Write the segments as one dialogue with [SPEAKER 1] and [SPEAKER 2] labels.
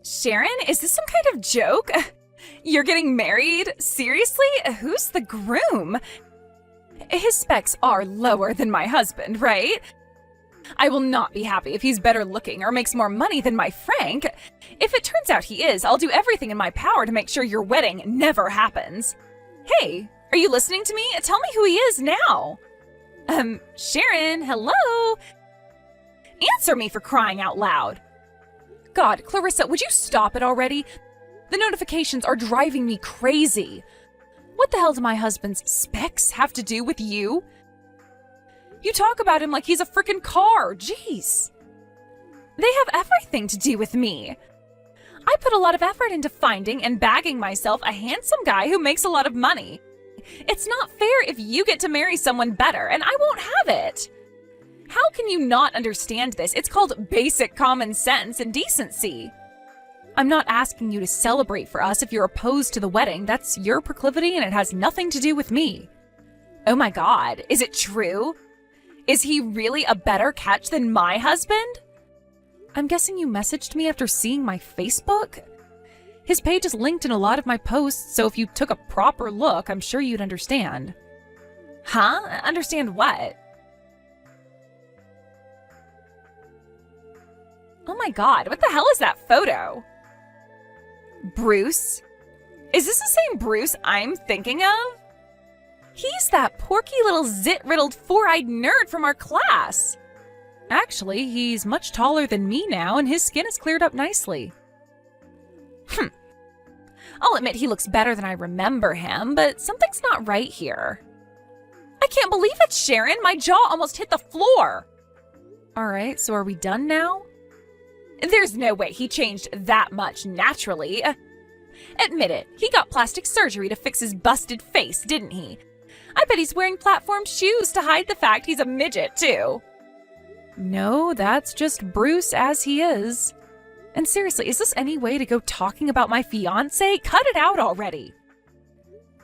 [SPEAKER 1] Sharon, is this some kind of joke? You're getting married? Seriously? Who's the groom? His specs are lower than my husband, right? I will not be happy if he's better looking or makes more money than my Frank. If it turns out he is, I'll do everything in my power to make sure your wedding never happens. Hey, are you listening to me? Tell me who he is now. Sharon, hello? Answer me, for crying out loud. God, Clarissa, would you stop it already? The notifications are driving me crazy. What the hell do my husband's specs have to do with you? You talk about him like he's a frickin' car. Jeez. They have everything to do with me. I put a lot of effort into finding and bagging myself a handsome guy who makes a lot of money. It's not fair if you get to marry someone better and I won't have it. How can you not understand this? It's called basic common sense and decency. I'm not asking you to celebrate for us if you're opposed to the wedding. That's your proclivity and it has nothing to do with me. Oh my God, is it true? Is he really a better catch than my husband? I'm guessing you messaged me after seeing my Facebook? His page is linked in a lot of my posts, so if you took a proper look, I'm sure you'd understand. Huh? Understand what? Oh my God, what the hell is that photo? Bruce? Is this the same Bruce I'm thinking of? He's that porky little zit-riddled four-eyed nerd from our class. Actually, he's much taller than me now, and his skin is cleared up nicely. I'll admit he looks better than I remember him, but something's not right here. I can't believe it, Sharon! My jaw almost hit the floor! Alright, so are we done now? There's no way he changed that much naturally. Admit it, he got plastic surgery to fix his busted face, didn't he? I bet he's wearing platform shoes to hide the fact he's a midget, too. No, that's just Bruce as he is. And seriously, is this any way to go talking about my fiancé? Cut it out already.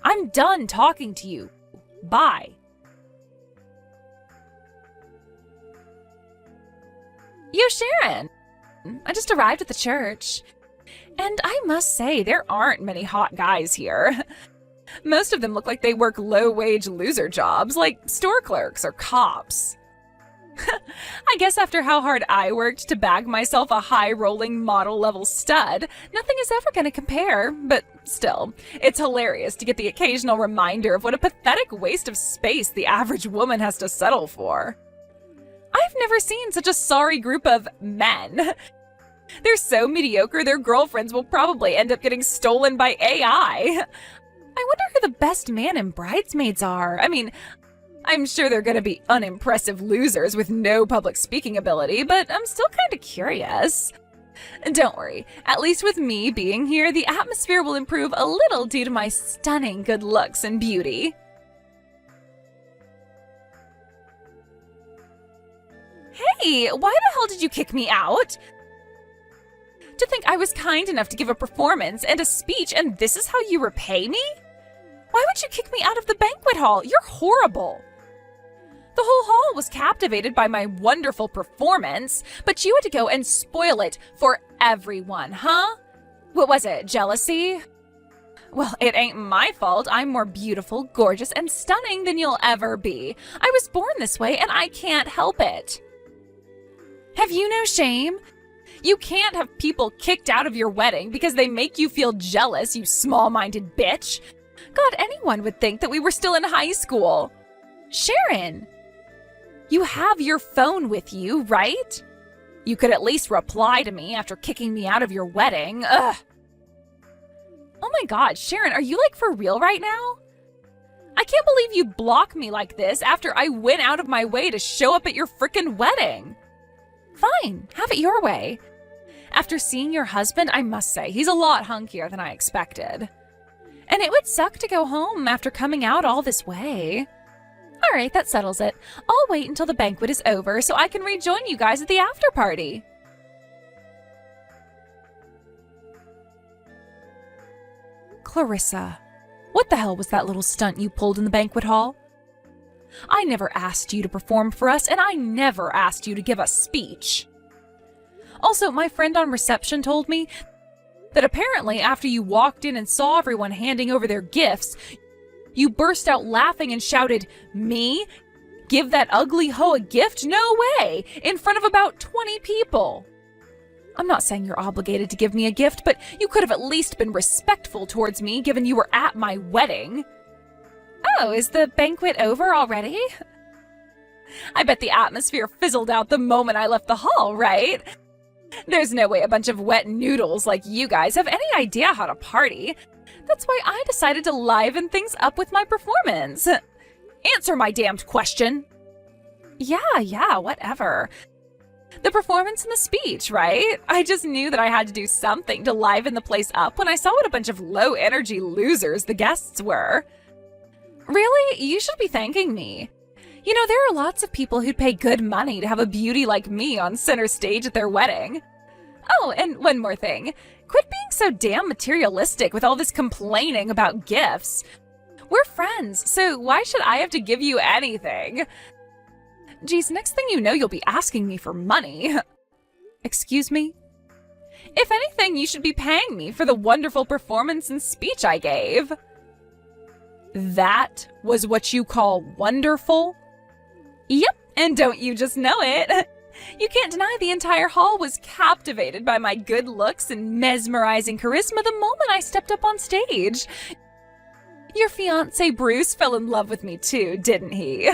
[SPEAKER 1] I'm done talking to you. Bye. Yo, Sharon! I just arrived at the church. And I must say, there aren't many hot guys here. Most of them look like they work low-wage loser jobs, like store clerks or cops. I guess after how hard I worked to bag myself a high-rolling model-level stud, nothing is ever going to compare, but still, it's hilarious to get the occasional reminder of what a pathetic waste of space the average woman has to settle for. I've never seen such a sorry group of men. They're so mediocre their girlfriends will probably end up getting stolen by AI. I wonder who the best man in Bridesmaids are. I mean, I'm sure they're gonna be unimpressive losers with no public speaking ability, but I'm still kinda curious. Don't worry, at least with me being here, the atmosphere will improve a little due to my stunning good looks and beauty. Hey, why the hell did you kick me out? To think I was kind enough to give a performance and a speech and this is how you repay me? Why would you kick me out of the banquet hall? You're horrible. The whole hall was captivated by my wonderful performance, but you had to go and spoil it for everyone, huh? What was it, jealousy? Well, it ain't my fault. I'm more beautiful, gorgeous, and stunning than you'll ever be. I was born this way and I can't help it. Have you no shame? You can't have people kicked out of your wedding because they make you feel jealous, you small-minded bitch. God, anyone would think that we were still in high school. Sharon, you have your phone with you, right? You could at least reply to me after kicking me out of your wedding. Ugh. Oh my God, Sharon, are you like for real right now? I can't believe you block me like this after I went out of my way to show up at your frickin' wedding. Fine, have it your way. After seeing your husband, I must say, he's a lot hunkier than I expected. And it would suck to go home after coming out all this way. All right, that settles it. I'll wait until the banquet is over so I can rejoin you guys at the after party. Clarissa, what the hell was that little stunt you pulled in the banquet hall? I never asked you to perform for us, and I never asked you to give a speech. Also, my friend on reception told me that apparently after you walked in and saw everyone handing over their gifts, you burst out laughing and shouted, "Me? Give that ugly hoe a gift? No way!" in front of about 20 people. I'm not saying you're obligated to give me a gift, but you could have at least been respectful towards me given you were at my wedding. Oh, is the banquet over already? I bet the atmosphere fizzled out the moment I left the hall, right? There's no way a bunch of wet noodles like you guys have any idea how to party. That's why I decided to liven things up with my performance. Answer my damned question. Yeah, whatever. The performance and the speech, right? I just knew that I had to do something to liven the place up when I saw what a bunch of low-energy losers the guests were. Really? You should be thanking me. You know, there are lots of people who'd pay good money to have a beauty like me on center stage at their wedding. Oh, and one more thing. Quit being so damn materialistic with all this complaining about gifts. We're friends, so why should I have to give you anything? Geez, next thing you know, you'll be asking me for money. Excuse me? If anything, you should be paying me for the wonderful performance and speech I gave. That was what you call wonderful? Yep, and don't you just know it? You can't deny the entire hall was captivated by my good looks and mesmerizing charisma the moment I stepped up on stage. Your fiancé Bruce fell in love with me too, didn't he?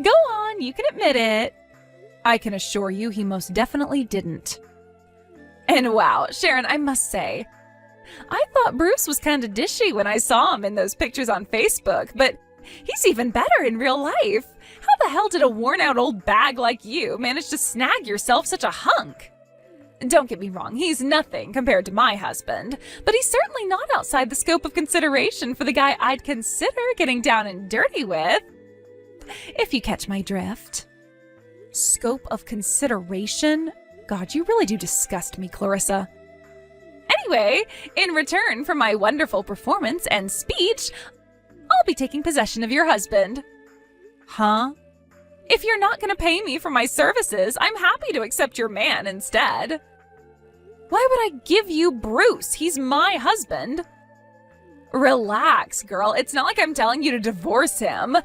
[SPEAKER 1] Go on, you can admit it. I can assure you he most definitely didn't. And wow, Sharon, I must say, I thought Bruce was kinda dishy when I saw him in those pictures on Facebook, but he's even better in real life. How the hell did a worn-out old bag like you manage to snag yourself such a hunk? Don't get me wrong, he's nothing compared to my husband, but he's certainly not outside the scope of consideration for the guy I'd consider getting down and dirty with. If you catch my drift. Scope of consideration? God, you really do disgust me, Clarissa. Anyway, in return for my wonderful performance and speech, I'll be taking possession of your husband. Huh? If you're not going to pay me for my services, I'm happy to accept your man instead. Why would I give you Bruce? He's my husband. Relax, girl. It's not like I'm telling you to divorce him.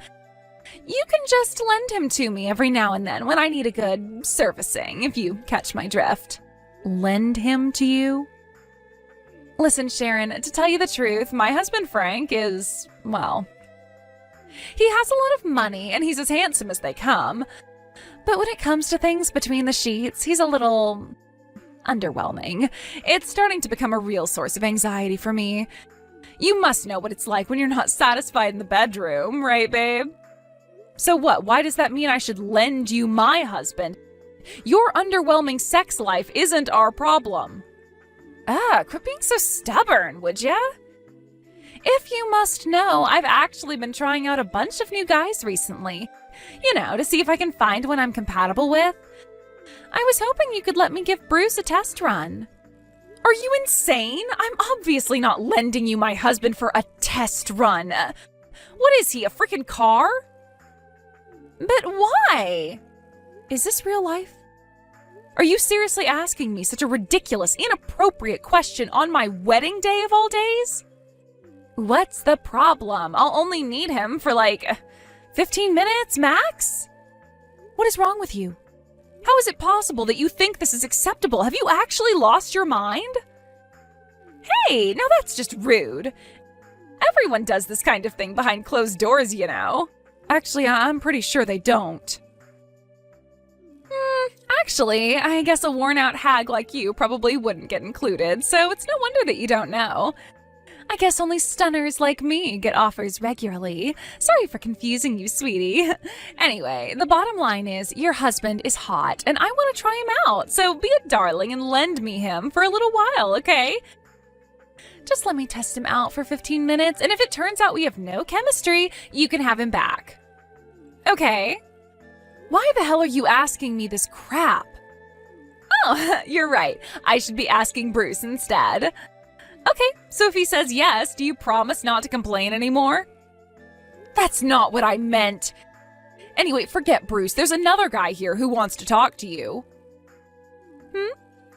[SPEAKER 1] You can just lend him to me every now and then when I need a good servicing, if you catch my drift. Lend him to you? Listen, Sharon, to tell you the truth, my husband Frank is, well, he has a lot of money and he's as handsome as they come. But when it comes to things between the sheets, he's a little underwhelming. It's starting to become a real source of anxiety for me. You must know what it's like when you're not satisfied in the bedroom, right, babe? So what? Why does that mean I should lend you my husband? Your underwhelming sex life isn't our problem. Quit being so stubborn, would ya? If you must know, I've actually been trying out a bunch of new guys recently. You know, to see if I can find one I'm compatible with. I was hoping you could let me give Bruce a test run. Are you insane? I'm obviously not lending you my husband for a test run. What is he, a freaking car? But why? Is this real life? Are you seriously asking me such a ridiculous, inappropriate question on my wedding day of all days? What's the problem? I'll only need him for like 15 minutes max? What is wrong with you? How is it possible that you think this is acceptable? Have you actually lost your mind? Hey, now that's just rude. Everyone does this kind of thing behind closed doors, you know. Actually, I'm pretty sure they don't. Actually, I guess a worn-out hag like you probably wouldn't get included, so it's no wonder that you don't know. I guess only stunners like me get offers regularly. Sorry for confusing you, sweetie. Anyway, the bottom line is your husband is hot, and I want to try him out, so be a darling and lend me him for a little while, okay? Just let me test him out for 15 minutes, and if it turns out we have no chemistry, you can have him back. Okay. Why the hell are you asking me this crap? Oh, you're right. I should be asking Bruce instead. Okay, so if he says yes, do you promise not to complain anymore? That's not what I meant. Anyway, forget Bruce. There's another guy here who wants to talk to you.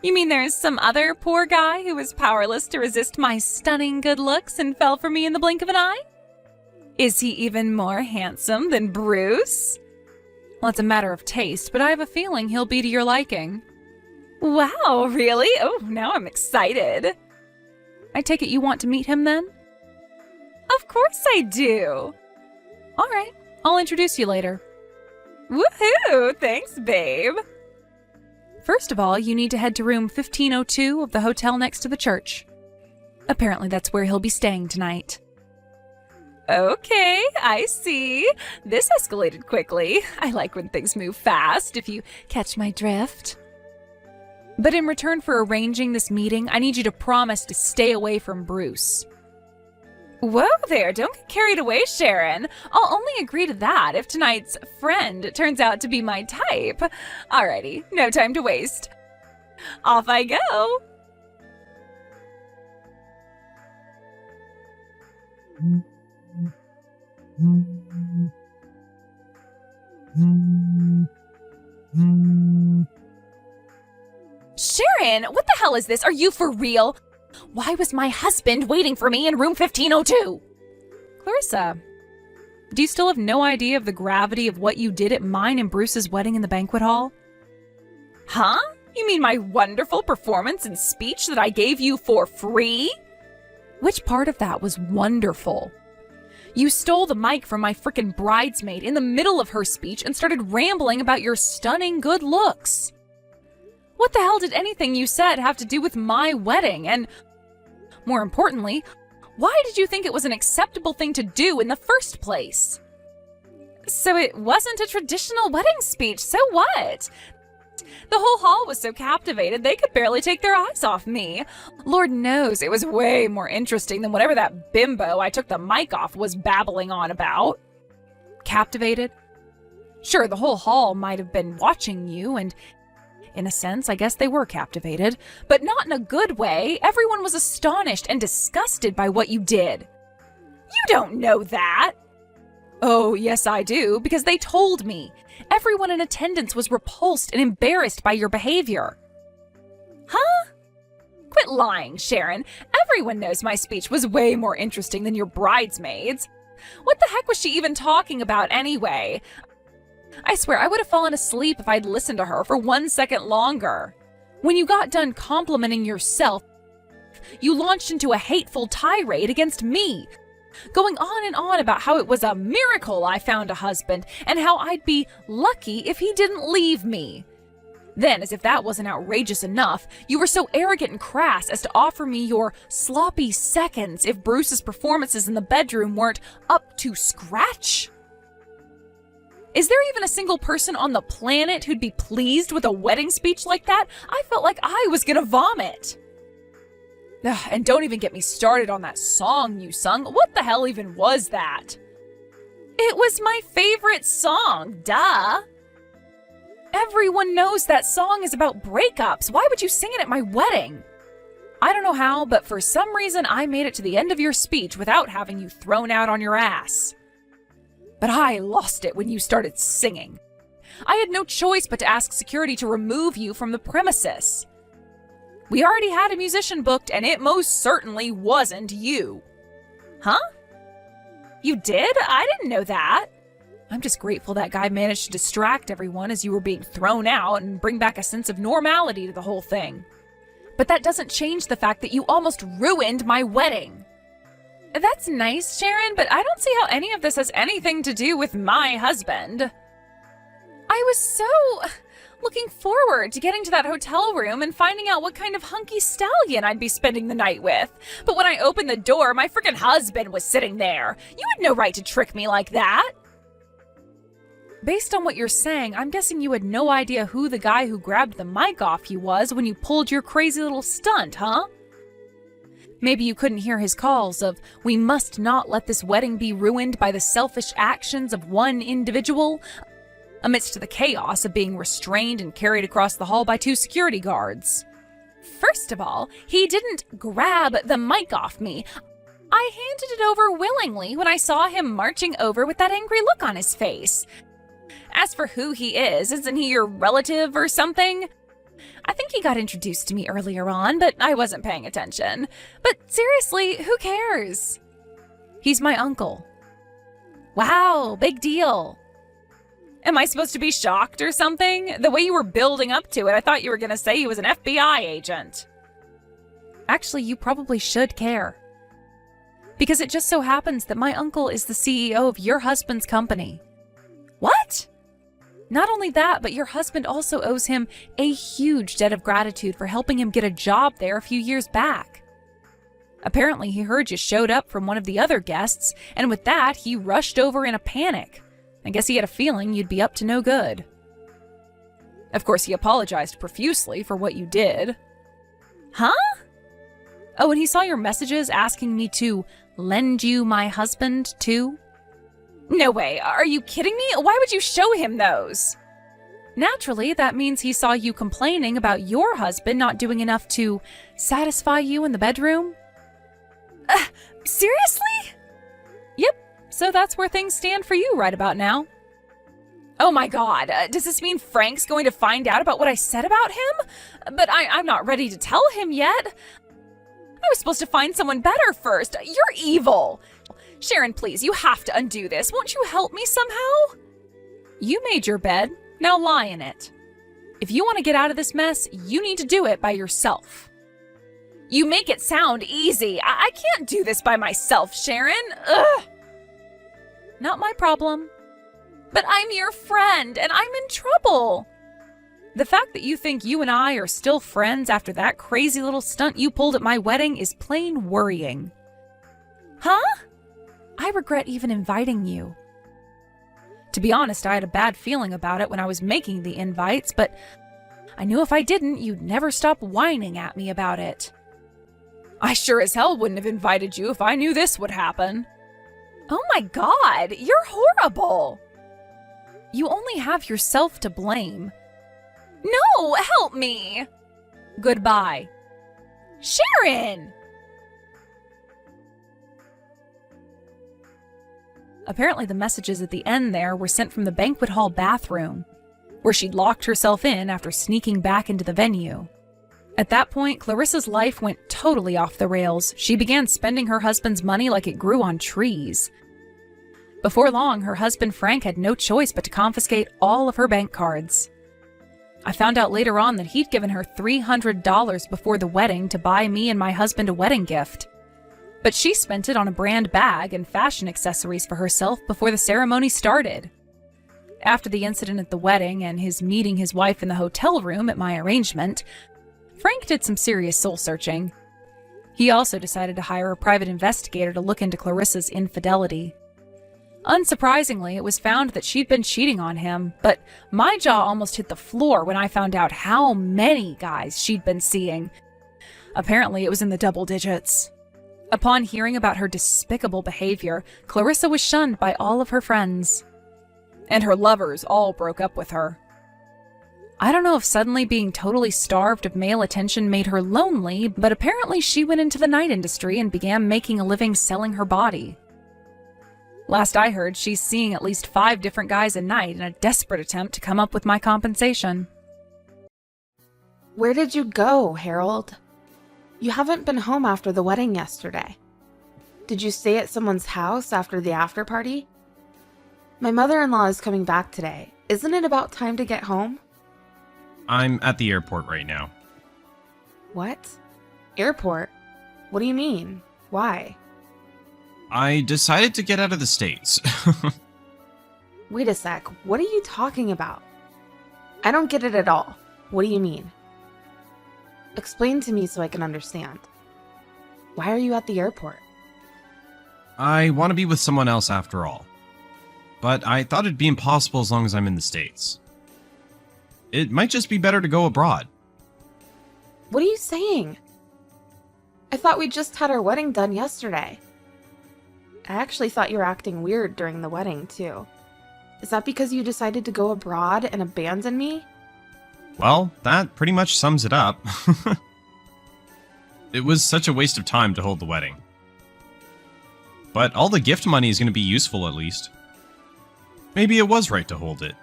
[SPEAKER 1] You mean there's some other poor guy who was powerless to resist my stunning good looks and fell for me in the blink of an eye? Is he even more handsome than Bruce? Well, it's a matter of taste, but I have a feeling he'll be to your liking. Wow, really? Oh, now I'm excited. I take it you want to meet him then? Of course I do. All right, I'll introduce you later. Woohoo! Thanks, babe. First of all, you need to head to room 1502 of the hotel next to the church. Apparently that's where he'll be staying tonight. Okay, I see. This escalated quickly. I like when things move fast, if you catch my drift. But in return for arranging this meeting, I need you to promise to stay away from Bruce. Whoa there, don't get carried away, Sharon. I'll only agree to that if tonight's friend turns out to be my type. Alrighty, no time to waste. Off I go. Sharon, what the hell is this? Are you for real? Why was my husband waiting for me in room 1502? Clarissa, do you still have no idea of the gravity of what you did at mine and Bruce's wedding in the banquet hall? Huh? You mean my wonderful performance and speech that I gave you for free? Which part of that was wonderful? You stole the mic from my frickin' bridesmaid in the middle of her speech and started rambling about your stunning good looks. What the hell did anything you said have to do with my wedding? And more importantly, why did you think it was an acceptable thing to do in the first place? So it wasn't a traditional wedding speech, so what? The whole hall was so captivated they could barely take their eyes off me. Lord knows it was way more interesting than whatever that bimbo I took the mic off was babbling on about. Captivated? Sure, the whole hall might have been watching you, and in a sense, I guess they were captivated, but not in a good way. Everyone was astonished and disgusted by what you did. You don't know that. Oh, yes, I do, because they told me. Everyone in attendance was repulsed and embarrassed by your behavior. Huh? Quit lying, Sharon. Everyone knows my speech was way more interesting than your bridesmaid's. What the heck was she even talking about anyway? I swear I would have fallen asleep if I'd listened to her for 1 second longer. When you got done complimenting yourself, you launched into a hateful tirade against me, going on and on about how it was a miracle I found a husband and how I'd be lucky if he didn't leave me. Then, as if that wasn't outrageous enough, you were so arrogant and crass as to offer me your sloppy seconds if Bruce's performances in the bedroom weren't up to scratch. Is there even a single person on the planet who'd be pleased with a wedding speech like that? I felt like I was gonna vomit. Ugh, and don't even get me started on that song you sung. What the hell even was that? It was my favorite song, duh. Everyone knows that song is about breakups. Why would you sing it at my wedding? I don't know how, but for some reason I made it to the end of your speech without having you thrown out on your ass. But I lost it when you started singing. I had no choice but to ask security to remove you from the premises. We already had a musician booked, and it most certainly wasn't you. Huh? You did? I didn't know that. I'm just grateful that guy managed to distract everyone as you were being thrown out and bring back a sense of normality to the whole thing. But that doesn't change the fact that you almost ruined my wedding. That's nice, Sharon, but I don't see how any of this has anything to do with my husband. I was so looking forward to getting to that hotel room and finding out what kind of hunky stallion I'd be spending the night with. But when I opened the door, my frickin' husband was sitting there. You had no right to trick me like that. Based on what you're saying, I'm guessing you had no idea who the guy who grabbed the mic off you was when you pulled your crazy little stunt, huh? Maybe you couldn't hear his calls of, "We must not let this wedding be ruined by the selfish actions of one individual," amidst the chaos of being restrained and carried across the hall by 2 security guards. First of all, he didn't grab the mic off me. I handed it over willingly when I saw him marching over with that angry look on his face. As for who he is, isn't he your relative or something? I think he got introduced to me earlier on, but I wasn't paying attention. But seriously, who cares? He's my uncle. Wow, big deal. Am I supposed to be shocked or something? The way you were building up to it, I thought you were going to say he was an FBI agent. Actually, you probably should care. Because it just so happens that my uncle is the CEO of your husband's company. What? Not only that, but your husband also owes him a huge debt of gratitude for helping him get a job there a few years back. Apparently, he heard you showed up from one of the other guests, and with that, he rushed over in a panic. I guess he had a feeling you'd be up to no good. Of course, he apologized profusely for what you did. Huh? Oh, and he saw your messages asking me to lend you my husband, too? No way. Are you kidding me? Why would you show him those? Naturally, that means he saw you complaining about your husband not doing enough to satisfy you in the bedroom. Seriously? Yep, so that's where things stand for you right about now. Oh my god, does this mean Frank's going to find out about what I said about him? But I'm not ready to tell him yet. I was supposed to find someone better first. You're evil. Sharon, please, you have to undo this. Won't you help me somehow? You made your bed. Now lie in it. If you want to get out of this mess, you need to do it by yourself. You make it sound easy. I can't do this by myself, Sharon. Ugh. Not my problem. But I'm your friend, and I'm in trouble. The fact that you think you and I are still friends after that crazy little stunt you pulled at my wedding is plain worrying. Huh? I regret even inviting you. To be honest, I had a bad feeling about it when I was making the invites, but I knew if I didn't, you'd never stop whining at me about it. I sure as hell wouldn't have invited you if I knew this would happen. Oh my god, you're horrible. You only have yourself to blame. No, help me. Goodbye. Sharon! Apparently the messages at the end there were sent from the banquet hall bathroom, where she'd locked herself in after sneaking back into the venue. At that point, Clarissa's life went totally off the rails. She began spending her husband's money like it grew on trees. Before long, her husband Frank had no choice but to confiscate all of her bank cards. I found out later on that he'd given her $300 before the wedding to buy me and my husband a wedding gift. But she spent it on a brand bag and fashion accessories for herself before the ceremony started. After the incident at the wedding and his meeting his wife in the hotel room at my arrangement, Frank did some serious soul-searching. He also decided to hire a private investigator to look into Clarissa's infidelity. Unsurprisingly, it was found that she'd been cheating on him, but my jaw almost hit the floor when I found out how many guys she'd been seeing. Apparently, it was in the double digits. Upon hearing about her despicable behavior, Clarissa was shunned by all of her friends. And her lovers all broke up with her. I don't know if suddenly being totally starved of male attention made her lonely, but apparently she went into the night industry and began making a living selling her body. Last I heard, she's seeing at least 5 different guys a night in a desperate attempt to come up with my compensation.
[SPEAKER 2] Where did you go, Harold? You haven't been home after the wedding yesterday. Did you stay at someone's house after the after party? My mother-in-law is coming back today. Isn't it about time to get home?
[SPEAKER 3] I'm at the airport right now.
[SPEAKER 2] What? Airport? What do you mean? Why?
[SPEAKER 3] I decided to get out of the States.
[SPEAKER 2] Wait a sec. What are you talking about? I don't get it at all. What do you mean? Explain to me so I can understand. Why are you at the airport?
[SPEAKER 3] I want to be with someone else after all. But I thought it'd be impossible as long as I'm in the States. It might just be better to go abroad.
[SPEAKER 2] What are you saying? I thought we just had our wedding done yesterday. I actually thought you were acting weird during the wedding, too. Is that because you decided to go abroad and abandon me?
[SPEAKER 3] Well, that pretty much sums it up. It was such a waste of time to hold the wedding. But all the gift money is going to be useful at least. Maybe it was right to hold it.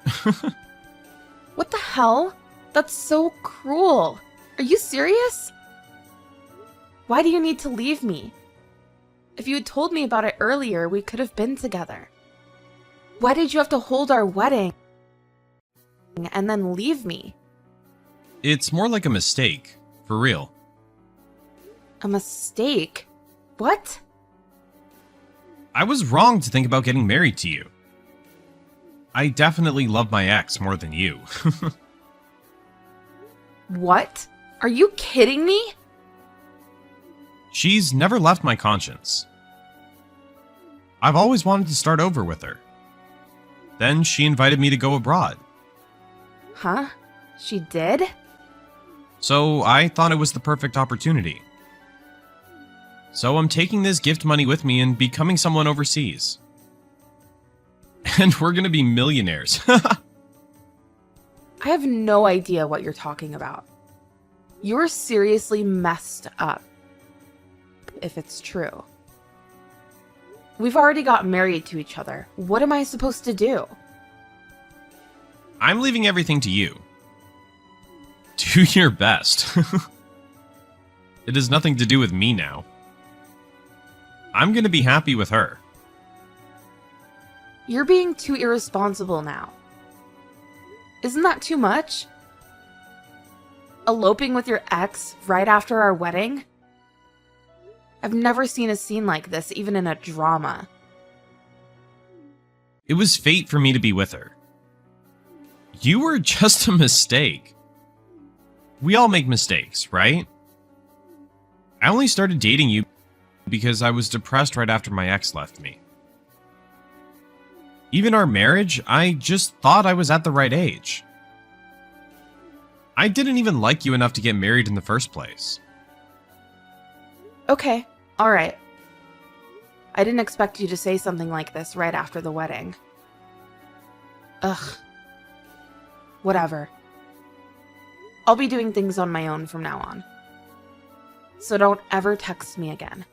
[SPEAKER 2] What the hell? That's so cruel. Are you serious? Why do you need to leave me? If you had told me about it earlier, we could have been together. Why did you have to hold our wedding and then leave me?
[SPEAKER 3] It's more like a mistake, for real.
[SPEAKER 2] A mistake? What?
[SPEAKER 3] I was wrong to think about getting married to you. I definitely love my ex more than you.
[SPEAKER 2] What? Are you kidding me?
[SPEAKER 3] She's never left my conscience. I've always wanted to start over with her. Then she invited me to go abroad.
[SPEAKER 2] Huh? She did?
[SPEAKER 3] So I thought it was the perfect opportunity. So I'm taking this gift money with me and becoming someone overseas. And we're gonna be millionaires.
[SPEAKER 2] I have no idea what you're talking about. You're seriously messed up. If it's true. We've already got married to each other. What am I supposed to do?
[SPEAKER 3] I'm leaving everything to you. Do your best. It has nothing to do with me now. I'm gonna be happy with her.
[SPEAKER 2] You're being too irresponsible now. Isn't that too much? Eloping with your ex right after our wedding? I've never seen a scene like this, even in a drama.
[SPEAKER 3] It was fate for me to be with her. You were just a mistake. We all make mistakes, right? I only started dating you because I was depressed right after my ex left me. Even our marriage, I just thought I was at the right age. I didn't even like you enough to get married in the first place.
[SPEAKER 2] Okay, alright. I didn't expect you to say something like this right after the wedding. Ugh. Whatever. I'll be doing things on my own from now on. So don't ever text me again.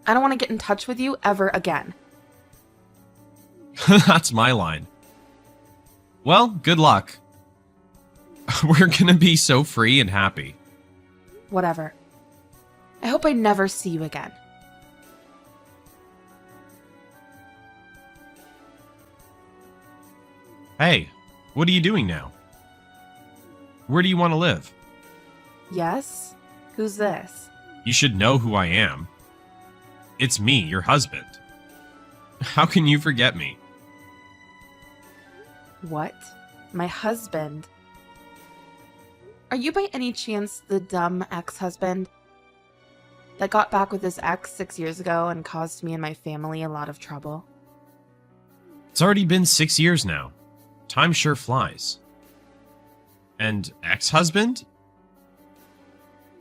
[SPEAKER 2] I don't want to get in touch with you ever again.
[SPEAKER 3] That's my line. Well, good luck. We're gonna be so free and happy.
[SPEAKER 2] Whatever. I hope I never see you again.
[SPEAKER 3] Hey, what are you doing now? Where do you want to live?
[SPEAKER 2] Yes? Who's this?
[SPEAKER 3] You should know who I am. It's me, your husband. How can you forget me?
[SPEAKER 2] What? My husband? Are you by any chance the dumb ex-husband that got back with his ex 6 years ago and caused me and my family a lot of trouble?
[SPEAKER 3] It's already been 6 years now. Time sure flies. And ex-husband?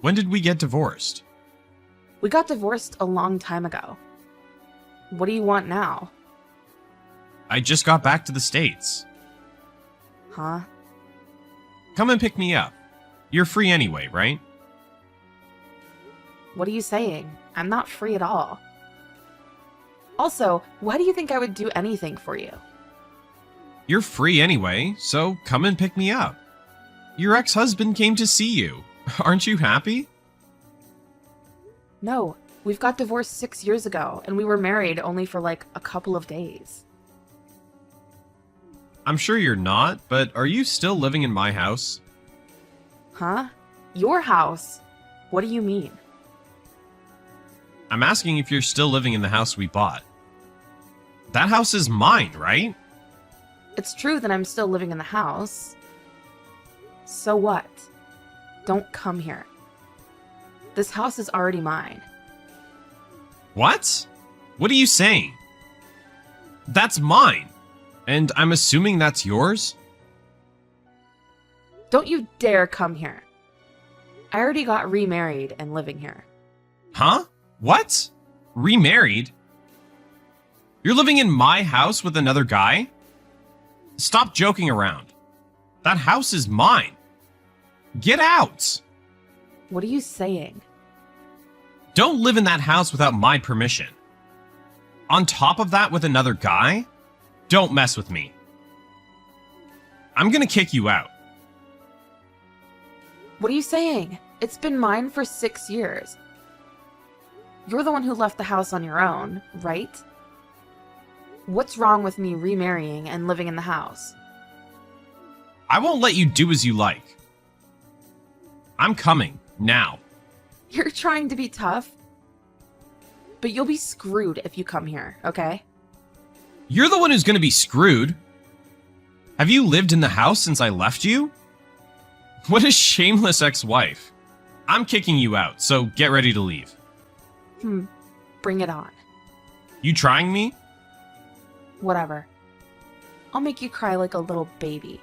[SPEAKER 3] When did we get divorced?
[SPEAKER 2] We got divorced a long time ago. What do you want now?
[SPEAKER 3] I just got back to the States.
[SPEAKER 2] Huh?
[SPEAKER 3] Come and pick me up. You're free anyway, right?
[SPEAKER 2] What are you saying? I'm not free at all. Also, why do you think I would do anything for you?
[SPEAKER 3] You're free anyway, so come and pick me up. Your ex-husband came to see you. Aren't you happy?
[SPEAKER 2] No, we've got divorced 6 years ago, and we were married only for like a couple of days.
[SPEAKER 3] I'm sure you're not, but are you still living in my house?
[SPEAKER 2] Huh? Your house? What do you mean?
[SPEAKER 3] I'm asking if you're still living in the house we bought. That house is mine, right?
[SPEAKER 2] It's true that I'm still living in the house. So what? Don't come here. This house is already mine.
[SPEAKER 3] What? What are you saying? That's mine. And I'm assuming that's yours?
[SPEAKER 2] Don't you dare come here. I already got remarried and living here.
[SPEAKER 3] Huh? What? Remarried? You're living in my house with another guy? Stop joking around. That house is mine. Get out!
[SPEAKER 2] What are you saying?
[SPEAKER 3] Don't live in that house without my permission. On top of that with another guy? Don't mess with me. I'm gonna kick you out.
[SPEAKER 2] What are you saying? It's been mine for 6 years. You're the one who left the house on your own, right? What's wrong with me remarrying and living in the house?
[SPEAKER 3] I won't let you do as you like. I'm coming, now.
[SPEAKER 2] You're trying to be tough, but you'll be screwed if you come here, okay?
[SPEAKER 3] You're the one who's gonna be screwed. Have you lived in the house since I left you? What a shameless ex-wife. I'm kicking you out, so get ready to leave.
[SPEAKER 2] Bring it on.
[SPEAKER 3] You trying me?
[SPEAKER 2] Whatever. I'll make you cry like a little baby.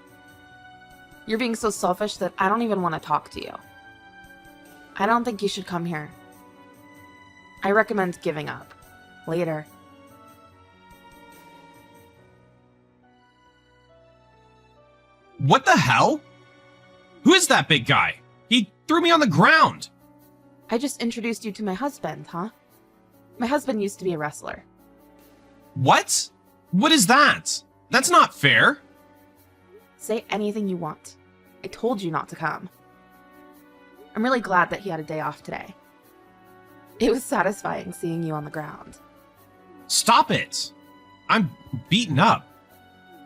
[SPEAKER 2] You're being so selfish that I don't even want to talk to you. I don't think you should come here. I recommend giving up. Later.
[SPEAKER 3] What the hell? Who is that big guy? He threw me on the ground.
[SPEAKER 2] I just introduced you to my husband, huh? My husband used to be a wrestler.
[SPEAKER 3] What? What is that? That's not fair.
[SPEAKER 2] Say anything you want. I told you not to come. I'm really glad that he had a day off today. It was satisfying seeing you on the ground.
[SPEAKER 3] Stop it. I'm beaten up.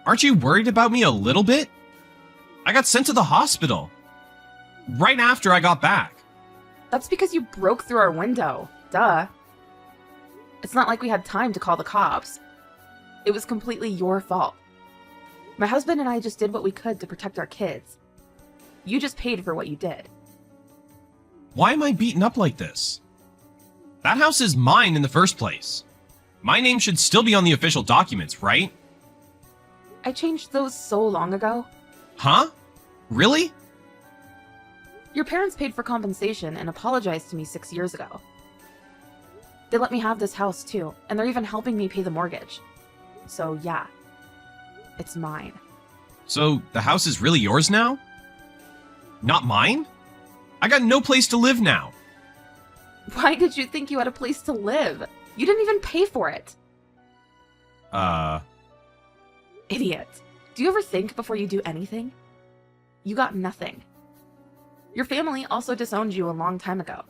[SPEAKER 3] Aren't you worried about me a little bit? I got sent to the hospital. Right after I got back.
[SPEAKER 2] That's because you broke through our window. Duh. It's not like we had time to call the cops. It was completely your fault. My husband and I just did what we could to protect our kids. You just paid for what you did.
[SPEAKER 3] Why am I beaten up like this? That house is mine in the first place. My name should still be on the official documents, right?
[SPEAKER 2] I changed those so long ago.
[SPEAKER 3] Huh? Really?
[SPEAKER 2] Your parents paid for compensation and apologized to me 6 years ago. They let me have this house too, and they're even helping me pay the mortgage. So yeah, it's mine.
[SPEAKER 3] So the house is really yours now? Not mine? I got no place to live now.
[SPEAKER 2] Why did you think you had a place to live? You didn't even pay for it. Idiot. Do you ever think before you do anything? You got nothing. Your family also disowned you a long time ago.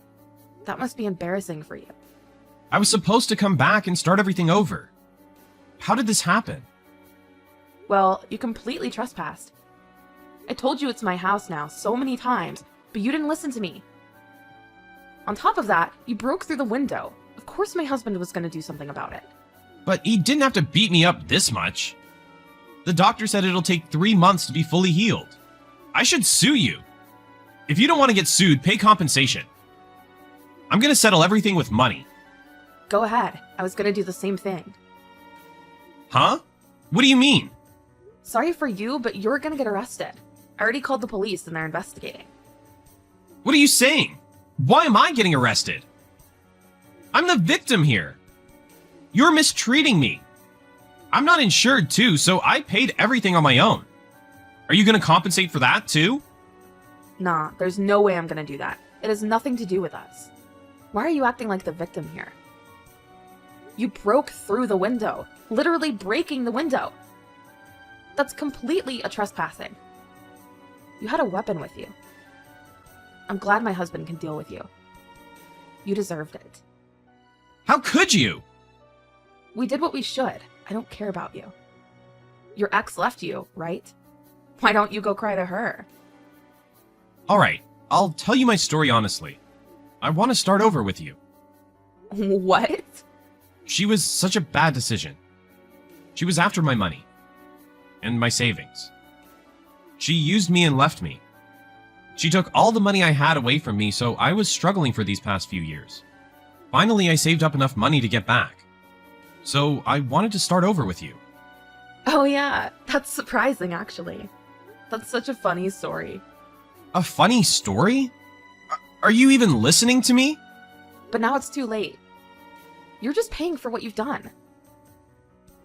[SPEAKER 2] That must be embarrassing for you.
[SPEAKER 3] I was supposed to come back and start everything over. How did this happen?
[SPEAKER 2] Well, you completely trespassed. I told you it's my house now so many times, but you didn't listen to me. On top of that, you broke through the window. Of course my husband was going to do something about it.
[SPEAKER 3] But he didn't have to beat me up this much. The doctor said it'll take 3 months to be fully healed. I should sue you. If you don't want to get sued, pay compensation. I'm gonna settle everything with money.
[SPEAKER 2] Go ahead. I was going to do the same thing.
[SPEAKER 3] Huh? What do you mean?
[SPEAKER 2] Sorry for you, but you're going to get arrested. I already called the police and they're investigating.
[SPEAKER 3] What are you saying? Why am I getting arrested? I'm the victim here. You're mistreating me. I'm not insured too, so I paid everything on my own. Are you gonna compensate for that too?
[SPEAKER 2] Nah, there's no way I'm going to do that. It has nothing to do with us. Why are you acting like the victim here? You broke through the window, literally breaking the window. That's completely a trespassing. You had a weapon with you. I'm glad my husband can deal with you. You deserved it.
[SPEAKER 3] How could you?
[SPEAKER 2] We did what we should. I don't care about you. Your ex left you, right? Why don't you go cry to her?
[SPEAKER 3] Alright, I'll tell you my story honestly. I want to start over with you.
[SPEAKER 2] What?
[SPEAKER 3] She was such a bad decision. She was after my money. And my savings. She used me and left me. She took all the money I had away from me, so I was struggling for these past few years. Finally, I saved up enough money to get back. So I wanted to start over with you.
[SPEAKER 2] Oh yeah, that's surprising actually. That's such a funny story.
[SPEAKER 3] A funny story? Are you even listening to me?
[SPEAKER 2] But now it's too late. You're just paying for what you've done.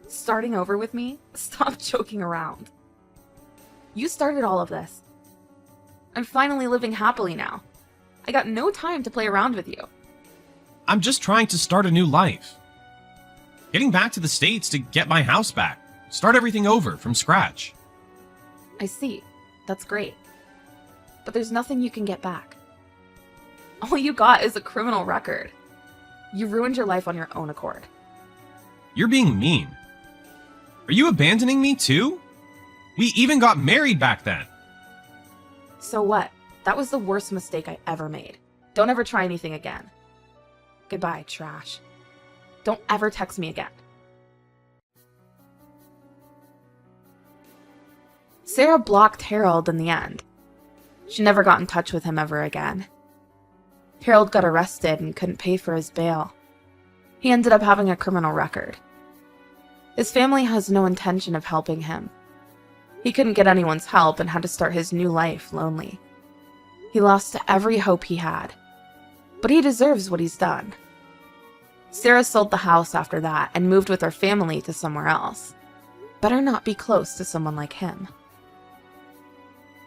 [SPEAKER 2] Starting over with me? Stop joking around. You started all of this. I'm finally living happily now. I got no time to play around with you.
[SPEAKER 3] I'm just trying to start a new life. Getting back to the States to get my house back. Start everything over from scratch.
[SPEAKER 2] I see. That's great. but there's nothing you can get back. All you got is a criminal record. You ruined your life on your own accord.
[SPEAKER 3] You're being mean. Are you abandoning me too? We even got married back then.
[SPEAKER 2] So what? That was the worst mistake I ever made. Don't ever try anything again. Goodbye, trash. Don't ever text me again. Sarah blocked Harold in the end. She never got in touch with him ever again. Harold got arrested and couldn't pay for his bail. He ended up having a criminal record. His family has no intention of helping him. He couldn't get anyone's help and had to start his new life lonely. He lost every hope he had. But he deserves what he's done. Sarah sold the house after that and moved with her family to somewhere else. Better not be close to someone like him.